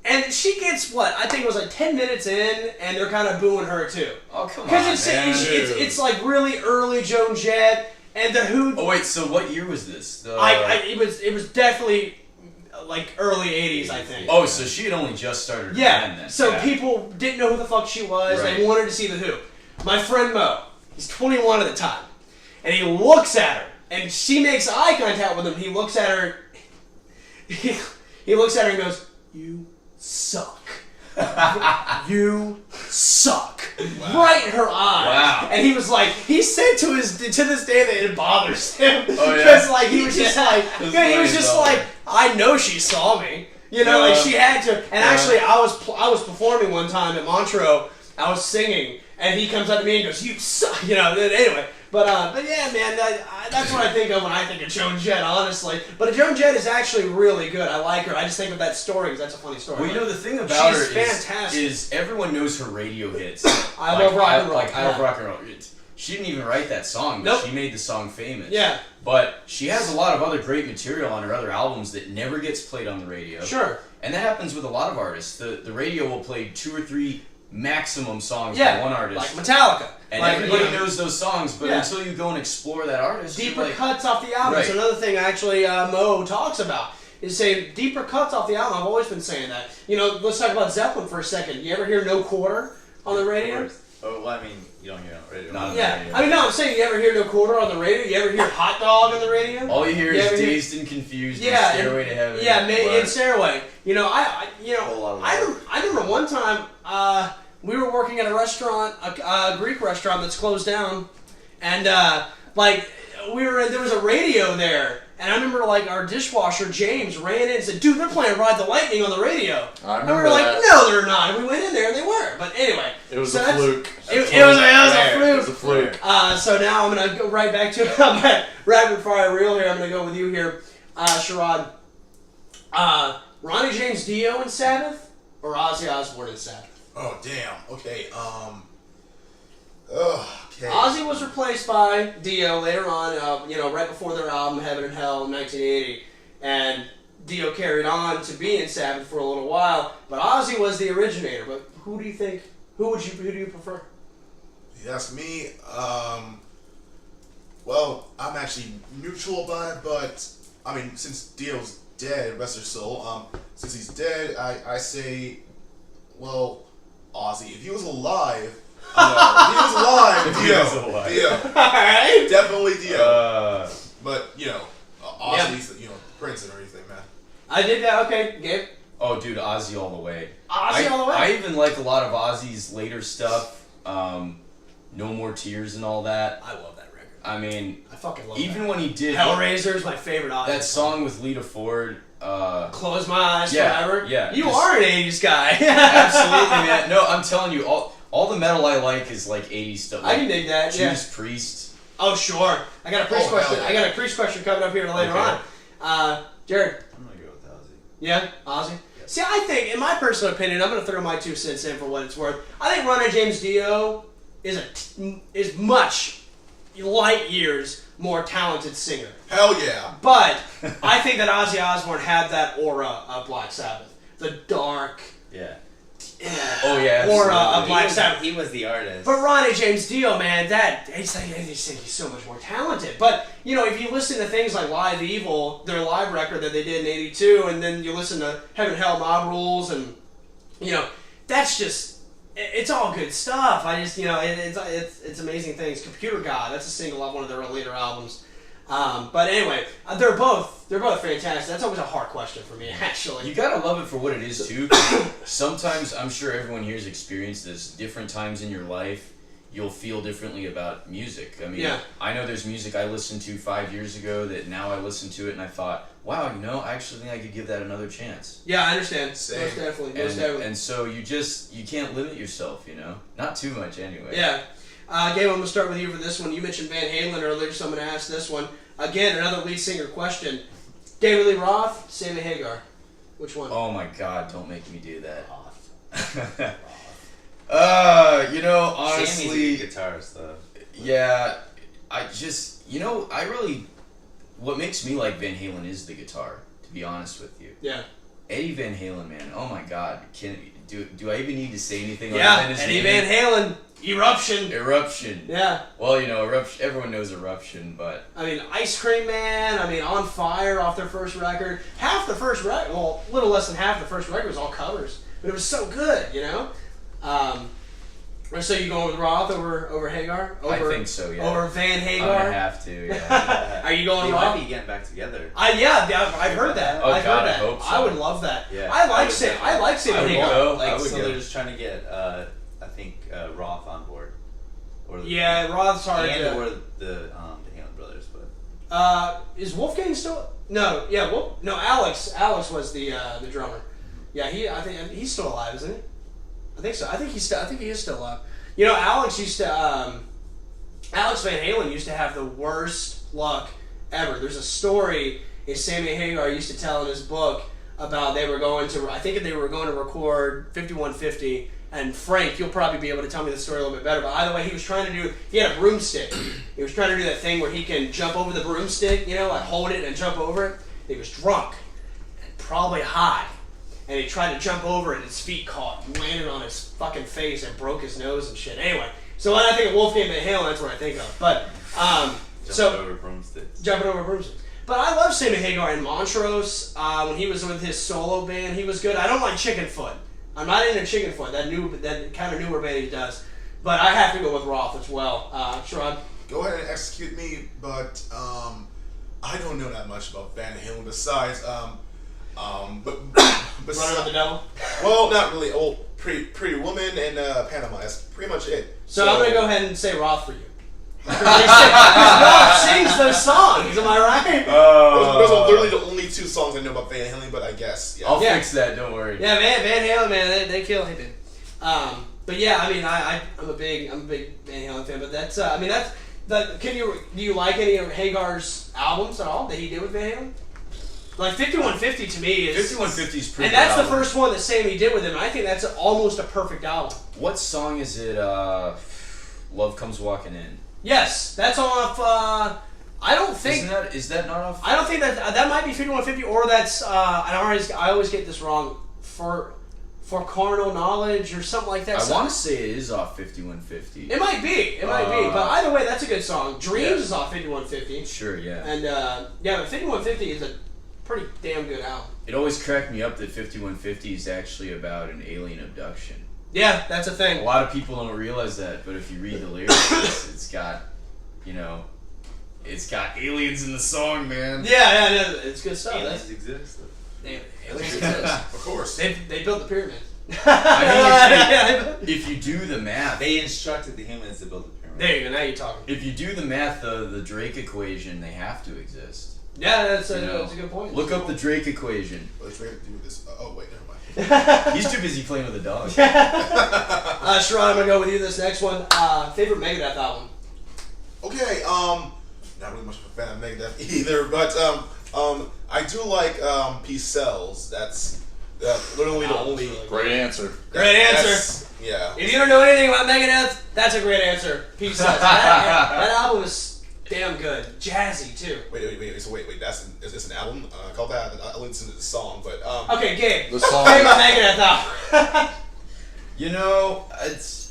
S1: And she gets, I think it was like 10 minutes in, and they're kind of booing her too.
S4: Oh, come on,
S1: Because
S4: man.
S1: it's like really early Joan Jett, and the Who...
S4: Oh, wait, so what year was this?
S1: It was definitely like early 80s, I think.
S4: Oh, so she had only just started her band
S1: Yeah,
S4: then.
S1: so
S4: Yeah.
S1: people didn't know who the fuck she was.
S4: Right.
S1: They wanted to see The Who. My friend Mo, he's 21 at the time, and he looks at her, and she makes eye contact with him. He looks at her, he looks at her and goes, "You suck. You suck."
S3: Wow.
S1: Right in her eyes.
S4: Wow.
S1: And he was like, he said to this day that it bothers him.
S4: Oh, yeah?
S1: Because like he was just like,
S4: That's
S1: yeah, he
S4: funny
S1: was
S4: as
S1: just
S4: hell.
S1: like, I know she saw me. You know, like she had to. And actually, I was performing one time at Montreux. I was singing, and he comes up to me and goes, "You suck." You know. Anyway, but yeah, man, that's what I think of when I think of Joan Jett, honestly. But Joan Jett is actually really good. I like her. I just think of that story because that's a funny story.
S4: Well, you know, the thing about
S1: She's
S4: her
S1: fantastic.
S4: is everyone knows her radio hits.
S1: I Love Rock and Roll.
S4: Like, I Love Rock and Roll. She didn't even write that song, but
S1: Nope.
S4: she made the song famous.
S1: Yeah.
S4: But she has a lot of other great material on her other albums that never gets played on the radio.
S1: Sure.
S4: And that happens with a lot of artists. The radio will play 2 or 3 maximum songs
S1: Yeah.
S4: by one artist.
S1: Like Metallica.
S4: And
S1: like,
S4: everybody
S1: you know,
S4: knows those songs, but
S1: Yeah.
S4: until you go and explore that artist,
S1: deeper
S4: you're like,
S1: cuts off the album.
S4: Right.
S1: So another thing actually Mo talks about is saying deeper cuts off the album. I've always been saying that. You know, let's talk about Zeppelin for a second. You ever hear No Quarter on the radio?
S2: Of course. Oh, well, I mean, you don't hear it on the radio.
S4: Not on the
S1: Yeah.
S4: radio.
S1: I mean, no, I'm saying you ever hear No Quarter on the radio? You ever hear Hot Dog on the radio?
S4: all you hear
S1: You
S4: is
S1: ever hear-
S4: Dazed and Confused
S1: Yeah,
S4: and Stairway to Heaven.
S1: Yeah,
S2: Right.
S1: in Stairway. You know, I
S2: Whole lot of
S1: I remember one time we were working at a restaurant, a Greek restaurant that's closed down, and like there was a radio there, and I remember like our dishwasher James ran in and said, "Dude, they're playing Ride the Lightning on the radio."
S5: I
S1: And we were
S5: remember
S1: like,
S5: that.
S1: "No, they're not." And we went in there and they were. But anyway,
S5: It was
S1: so
S5: a
S1: that's-
S5: fluke.
S1: It was a
S5: It
S1: fluke.
S5: was a fluke.
S1: So now I'm gonna go right back to my rapid fire reel here. I'm gonna go with you here, Sherrod. Ronnie James Dio in Sabbath or Ozzy Osbourne in Sabbath?
S3: Oh damn. Okay. Okay.
S1: Ozzy was replaced by Dio later on. Right before their album Heaven and Hell in 1980, and Dio carried on to be in Sabbath for a little while. But Ozzy was the originator. But who do you think? Who do you prefer?
S3: You ask me. Well, I'm actually neutral about it, but I mean, since Dio's dead, rest his soul. Since he's dead, I say, well, Ozzy. If he was alive,
S4: If he was alive.
S3: Dio.
S1: All right.
S3: Definitely Dio.
S4: But
S3: But Ozzy's Prince and everything, man.
S1: I did that. Okay, Gabe.
S4: oh, dude, Ozzy all the way.
S1: Ozzy all the way.
S4: I even like a lot of Ozzy's later stuff. No More Tears and all that.
S1: I love that record.
S4: I mean,
S1: I fucking love
S4: even
S1: that.
S4: when he did
S1: Hellraiser is my favorite Ozzy.
S4: that song with Lita Ford.
S1: Close My Eyes
S4: Yeah,
S1: Forever.
S4: yeah,
S1: You
S4: just-
S1: are an 80s guy.
S4: Absolutely, man. No, I'm telling you, all the metal I like is like 80s stuff.
S1: I can dig that. Yeah.
S4: Judas Priest.
S1: Oh, sure. I got a priest
S3: Oh,
S1: question.
S3: hell yeah.
S1: I got a priest question coming up here later
S4: Okay.
S1: on. Jared.
S2: I'm gonna go with Ozzy.
S1: Yeah, Ozzy. See, I think, in my personal opinion, I'm going to throw my 2 cents in for what it's worth. I think Ronnie James Dio is much light years more talented singer.
S3: Hell yeah.
S1: But I think that Ozzy Osbourne had that aura of Black Sabbath, the dark
S2: Yeah.
S4: Oh yeah,
S1: aura
S4: absolutely.
S1: of Black Sabbath.
S2: He was the artist.
S1: But Ronnie James Dio, man, he's so much more talented. But, if you listen to things like Live Evil, their live record that they did in '82, and then you listen to Heaven, Hell, Mob Rules, and, that's just, it's all good stuff. I just, it's amazing things. Computer God, that's a single off one of their later albums. But anyway, they're both fantastic. That's always a hard question for me, actually.
S4: You gotta love it for what it is too. Sometimes I'm sure everyone here's experienced this. Different times in your life, you'll feel differently about music. I mean,
S1: Yeah.
S4: I know there's music I listened to 5 years ago that now I listen to it and I thought, wow, I actually think I could give that another chance.
S1: Yeah, I understand.
S3: Same.
S1: Most definitely.
S4: And so you can't limit yourself, not too much anyway.
S1: Yeah. Gabe, I'm going to start with you for this one. You mentioned Van Halen earlier, so I'm going to ask this one. Again, another lead singer question. David Lee Roth, Sammy Hagar. Which one?
S4: Oh my God, don't make me do that.
S1: Roth.
S4: Honestly,
S2: Sammy's a guitarist though.
S4: yeah, what makes me like Van Halen is the guitar, to be honest with you.
S1: Yeah.
S4: Eddie Van Halen, man, oh my God, do I even need to say anything
S1: Yeah,
S4: other than his
S1: Eddie
S4: name?
S1: Van Halen, Eruption.
S4: Eruption.
S1: Yeah.
S4: Well, Eruption, everyone knows Eruption, but...
S1: I mean, Ice Cream Man, On Fire off their first record. Half the first record, well, a little less than half the first record was all covers. But it was so good, So you going with Roth over Hagar?
S4: I think so, yeah.
S1: Over Van
S4: I'm
S1: Hagar?
S4: gonna have to, yeah.
S1: Are you going
S2: They
S1: Roth?
S2: might be getting back together.
S1: I've heard that.
S4: Oh,
S1: I've
S4: God,
S1: heard that.
S4: I hope so.
S1: I would love that.
S2: Yeah,
S1: I
S2: I
S1: like
S2: would
S1: Sammy
S4: I
S1: Hagar.
S4: would go.
S2: Like,
S4: I would
S2: so
S4: go.
S2: they're just trying to get, I think, Roth on board. Or
S1: Yeah, Roth's hard
S2: and
S1: to...
S2: or the Halen brothers, but
S1: Is Wolfgang still? No, yeah, Alex was the drummer. Yeah, I think he's still alive, isn't he? I think so. I think he is still alive. Alex Van Halen used to have the worst luck ever. There's a story Sammy Hagar used to tell in his book about they were going to record 5150. And Frank, you'll probably be able to tell me the story a little bit better. But either way, he had a broomstick. He was trying to do that thing where he can jump over the broomstick, like hold it and jump over it. He was drunk and probably high. And he tried to jump over it and his feet caught and landed on his fucking face and broke his nose and shit. Anyway, so when I think of Wolfgang Van Halen, that's what I think of. But,
S2: jumping over broomsticks.
S1: Jumping over broomsticks. But I love Sammy Hagar in Montrose. When he was with his solo band, he was good. I don't like Chickenfoot. I'm not into Chickenfoot, that kind of newer band he does. But I have to go with Roth as well. Sherrod?
S3: Go ahead and execute me, but I don't know that much about Van Halen besides
S1: Running with the Devil?
S3: Well, not really. Pretty Woman and Panama. That's pretty much it.
S1: So I'm going to go ahead and say Roth for you. Roth sings those songs, am I right?
S3: Those are literally the only two songs I know about Van Halen, but I guess. Yeah.
S4: I'll fix that, don't worry.
S1: Yeah, man, Van Halen, man, they kill him. But yeah, I mean, I'm a big Van Halen fan. But do you like any of Hagar's albums at all that he did with Van Halen? Like 5150 to me is
S4: 5150 is pretty
S1: and that's
S4: good
S1: the
S4: album.
S1: first one that Sammy did with him. And I think that's almost a perfect album.
S4: What song is it? Love Comes Walking In.
S1: Yes, that's off. I don't think.
S4: Is that not off?
S1: I don't think that might be 5150 or that's. I always get this wrong. For carnal knowledge or something like that.
S4: I want to say it is off 5150.
S1: It might be. It might be. But either way, that's a good song. Dreams is off 5150.
S4: Sure, yeah.
S1: And but 5150 is a pretty damn good album.
S4: It always cracked me up that 5150 is actually about an alien abduction.
S1: Yeah, that's a thing.
S4: A lot of people don't realize that, but if you read the lyrics, it's got, it's got aliens in the song, man.
S1: Yeah, it's good stuff.
S2: Aliens exist.
S1: Aliens exist.
S3: Of course.
S1: They built the pyramid.
S4: I mean, if you do the math,
S2: They instructed the humans to build the pyramid.
S1: There you go. Now you're talking.
S4: if you do the math, the Drake equation, they have to exist.
S1: Yeah, that's a good point.
S4: Look up the Drake equation.
S3: Let's try to do this. Oh wait, never mind.
S4: He's too busy playing with a dog.
S1: Sharon, I'm gonna go with you this next one. Favorite Megadeth album?
S3: Okay, not really much of a fan of Megadeth either, but I do like Peace Sells. That's literally the only.
S5: Great answer.
S1: Great answer.
S3: That's- Yeah.
S1: If you don't know anything about Megadeth, that's a great answer. Peace out. That album is damn good. Jazzy, too.
S3: Wait. So wait. Is this an album called that? I listened to the song, but
S1: Okay, Gabe.
S5: The song.
S1: Favorite Megadeth album?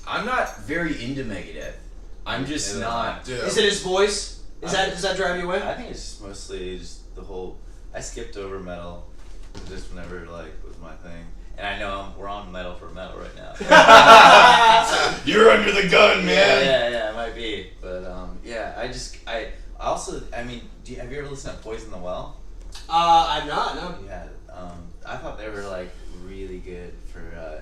S4: I'm not very into Megadeth. I'm just not.
S3: dude,
S1: Is it his voice? Does that drive you away?
S2: I think it's just mostly just the whole. I skipped over metal. It just never was my thing. And I know we're on metal for metal right now.
S4: You're under the gun, man.
S2: Yeah, it might be. But I also, I mean, you ever listened to Poison the Well?
S1: I've not. No.
S2: Yeah. I thought they were like really good for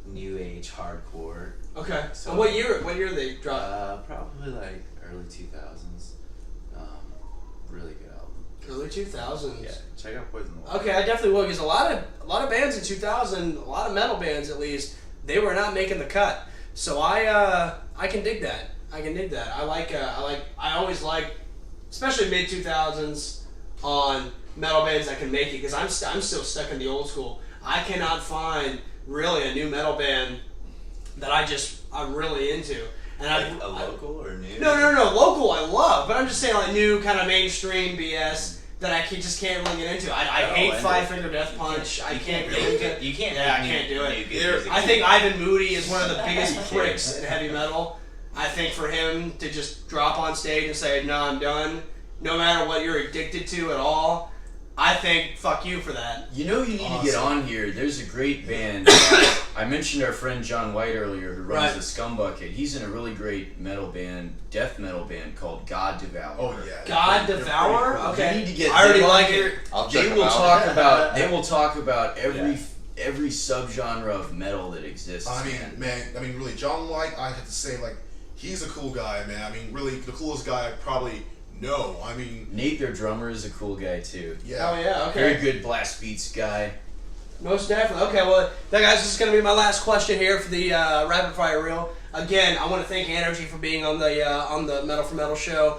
S2: new age hardcore.
S1: Okay.
S2: So-
S1: And what year? What year they dropped?
S2: Probably like early 2000s. Really good album.
S1: Early 2000s.
S2: Yeah, check out Poison the Well.
S1: Okay, I definitely will, because a lot of bands in 2000, a lot of metal bands at least, they were not making the cut. So I can dig that. I can dig that. I always like, especially mid 2000s on metal bands that can make it, because I'm still stuck in the old school. I cannot find really a new metal band that I'm really into. And
S2: Like a local or new?
S1: No. Local I love, but I'm just saying like new kind of mainstream BS that I just can't really get into. I hate Five Finger Death Punch. I can't get into it.
S2: You can't.
S1: Yeah,
S2: make
S1: I can't do
S2: new
S1: it.
S2: good music.
S1: I think Ivan Moody is one of the biggest pricks in heavy metal. I think for him to just drop on stage and say, "No, I'm done," no matter what you're addicted to at all, I think fuck you for that.
S4: You know, you need to get on here. There's a great band. I mentioned our friend John White earlier, who runs the Scumbucket. He's in a really great metal band, death metal band called God Devour.
S3: Oh yeah.
S1: God
S3: They're
S1: Devour.
S3: pretty cool.
S1: Okay,
S4: You need to get
S1: I already
S4: them on
S1: like
S4: here.
S1: it.
S5: I'll check
S4: They
S5: them
S4: will
S5: out.
S4: talk about. They will talk about every
S2: Yeah.
S4: every subgenre of metal that exists.
S3: I mean, really, John White, I have to say, like, he's a cool guy, man. I mean, really, the coolest guy I probably know. I mean,
S4: Nate, their drummer, is a cool guy too.
S3: yeah.
S1: Oh yeah. Okay.
S4: Very good blast beats guy.
S1: Most definitely. Okay, well, that, guys, this is going to be my last question here for the rapid fire reel. Again, I want to thank Anergy for being on the Metal for Metal show.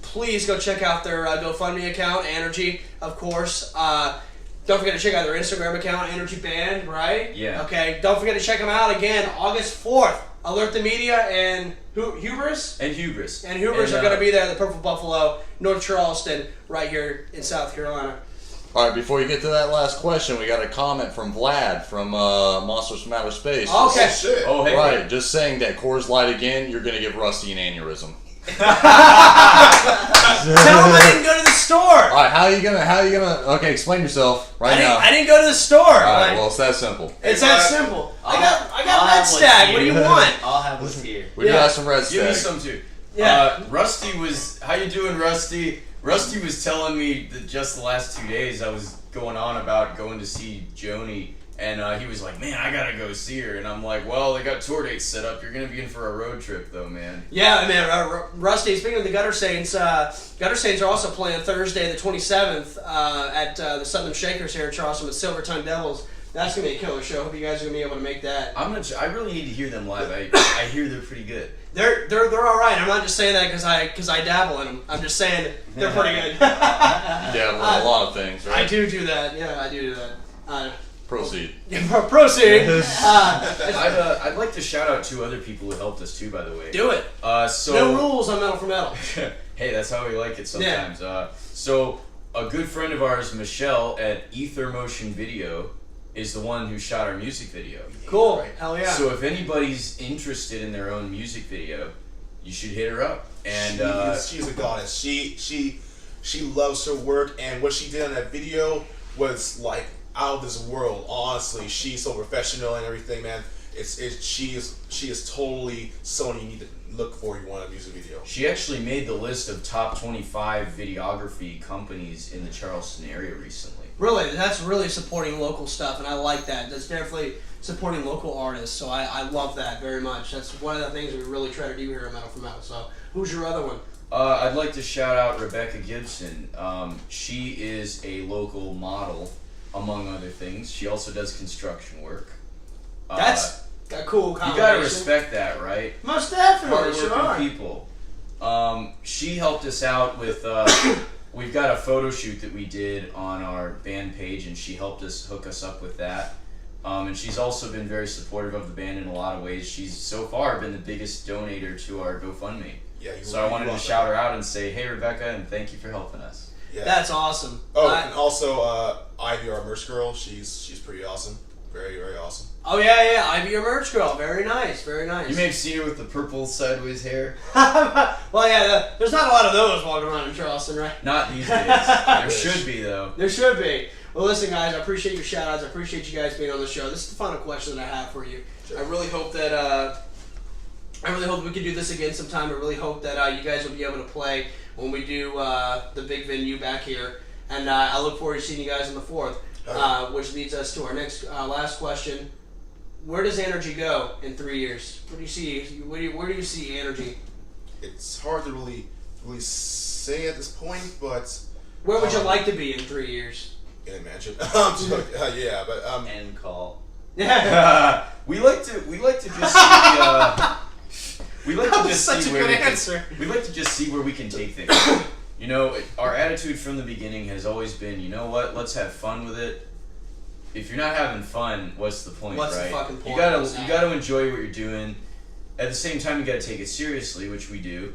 S1: Please go check out their GoFundMe account, Anergy, of course. Don't forget to check out their Instagram account, Anergy Band, right?
S4: Yeah.
S1: Okay. Don't forget to check them out again, August 4th. Alert the Media and Hubris.
S4: And Hubris.
S1: And Hubris are going to be there at the Purple Buffalo, North Charleston, right here in South Carolina.
S5: All right, before you get to that last question, we got a comment from Vlad from Monsters from Outer Space.
S1: Okay.
S3: Oh, shit.
S4: Oh, hey.
S5: Right, just saying that Coors Light again, you're going to give Rusty an aneurysm.
S1: Tell them I didn't go to the store.
S5: All right, how are you gonna? Okay, explain yourself right now.
S1: I didn't go to the store.
S5: All right,
S1: Like,
S5: well, it's that simple.
S1: it's that simple. I got
S2: I'll
S1: Red
S2: have what's
S1: Stag. What do
S2: here.
S1: you want?
S2: I'll have what's here.
S5: We got some red
S4: Give me
S5: stag.
S4: some too.
S1: Yeah.
S4: Rusty was. How you doing, Rusty? Rusty was telling me that just the last 2 days I was going on about going to see Joni, and he was like, "Man, I gotta go see her," and I'm like, "Well, they got tour dates set up. You're gonna be in for a road trip, though, man."
S1: Yeah, man. Rusty. Speaking of the Gutter Saints, Gutter Saints are also playing Thursday, the 27th, at the Southern Shakers here in Charleston with Silver Tongue Devils. That's gonna be a killer show. Hope you guys are gonna be able to make that.
S4: I really need to hear them live. I hear they're pretty good.
S1: They're all right. I'm not just saying that because I dabble in them. I'm just saying they're pretty good.
S5: Yeah, well, a lot of things, right?
S1: I do that. Yeah, I do that.
S5: Proceed.
S1: Proceed.
S4: I'd like to shout out two other people who helped us too, by the way.
S1: Do it.
S4: So
S1: No rules on Metal for Metal.
S4: Hey, that's how we like it sometimes. So a good friend of ours, Michelle at Ether Motion Video, is the one who shot our music video.
S1: Cool.
S3: Right.
S1: Hell yeah.
S4: So if anybody's interested in their own music video, you should hit her up. And
S3: she's a goddess. She loves her work, and what she did in that video was like out of this world. Honestly, she's so professional and everything, man. She is totally someone you need to look for. You want a music video.
S4: she actually made the list of top 25 videography companies in the Charleston area recently.
S1: Really, that's really supporting local stuff, and I like that. That's definitely supporting local artists, so I love that very much. That's one of the things we really try to do here at Metal for Metal. So, who's your other one?
S4: I'd like to shout out Rebecca Gibson. She is a local model, among other things. She also does construction work.
S1: That's a cool
S4: You
S1: combination.
S4: gotta respect that, right?
S1: Most definitely, sure.
S4: Hardworking people. She helped us out with. We've got a photo shoot that we did on our band page, and she helped us hook us up with that. And she's also been very supportive of the band in a lot of ways. She's so far been the biggest donator to our GoFundMe.
S3: Yeah.
S4: So I wanted to shout her out and say, "Hey, Rebecca, and thank you for helping us."
S3: Yeah.
S1: That's awesome.
S3: Oh, and also Ivy, our merch girl. She's pretty awesome. Very, very awesome.
S1: Oh yeah, Ivy, your merch girl. Very nice, very nice.
S4: You may have seen her with the purple sideways hair.
S1: Well, yeah, there's not a lot of those walking around in Charleston, right?
S4: Not these days. There should be, though.
S1: There should be. Well, listen, guys, I appreciate your shout-outs. I appreciate you guys being on the show. This is the final question that I have for you.
S3: Sure.
S1: I really hope that I really hope we can do this again sometime. I really hope that you guys will be able to play when we do the big venue back here. And I look forward to seeing you guys on the 4th, which leads us to our next last question. Where does Anergy go in 3 years? Where do you see? Where do you see Anergy?
S3: It's hard to really say at this point, but
S1: Where would you like to be in 3 years?
S3: in a mansion. Yeah, but
S2: End call.
S1: Yeah,
S4: we like to just see. We like
S1: that
S4: to
S1: was
S4: just
S1: such
S4: see
S1: a
S4: where
S1: good
S4: we can,
S1: answer.
S4: we like to just see where we can take things. You know, our attitude from the beginning has always been, you know what? Let's have fun with it. If you're not having fun, what's the point,
S1: What's the
S4: right?
S1: fucking point?
S4: You gotta enjoy what you're doing. At the same time, you gotta take it seriously, which we do.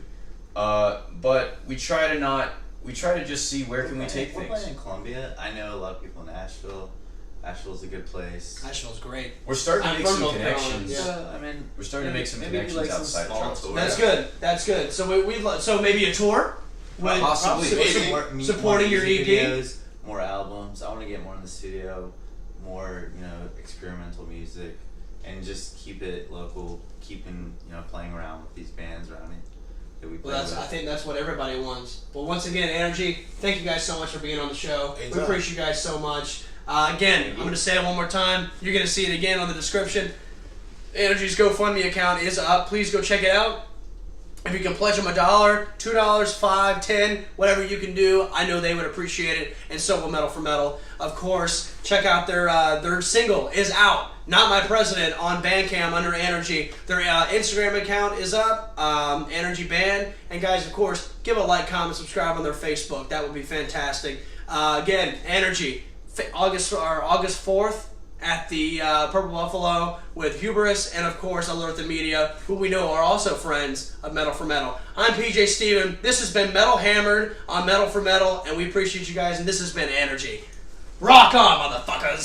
S4: But we try to just see where can we take
S2: We're
S4: things.
S2: playing in Columbia. I know a lot of people in Asheville. Asheville's a good place.
S1: Nashville's great.
S4: We're starting to
S1: I'm
S4: make
S1: from
S4: some
S1: North Carolina,
S4: connections.
S1: yeah.
S2: I mean,
S4: We're starting to make some
S2: maybe do,
S4: connections
S2: like, some
S4: outside of
S2: small
S4: Charleston.
S2: tours.
S1: That's good. That's good. So so maybe a tour with
S4: Possibly.
S3: Maybe.
S1: supporting your
S2: music
S1: ED.
S2: videos, more albums. I want to get more in the studio, more experimental music, and just keep it local. Keeping playing around with these bands around me that we play
S1: Well,
S2: with.
S1: I think that's what everybody wants. Well, once again, Anergy, thank you guys so much for being on the show. We
S3: Anytime.
S1: appreciate you guys so much. Again, I'm going to say it one more time. You're going to see it again on the description. Anergy's GoFundMe account is up. Please go check it out. If you can pledge them $1, $2, $5, $10, whatever you can do, I know they would appreciate it, and so will Metal for Metal. Of course, check out their single is out, Not My President, on Bandcamp under Anergy. Their Instagram account is up, Anergy Band, and guys, of course, give a like, comment, subscribe on their Facebook. That would be fantastic. Again, Anergy, August 4th. At the Purple Buffalo with Hubris and, of course, Alert the Media, who we know are also friends of Metal for Metal. I'm PJ Steven. This has been Metal Hammered on Metal for Metal, and we appreciate you guys, and this has been Anergy. Rock on, motherfuckers!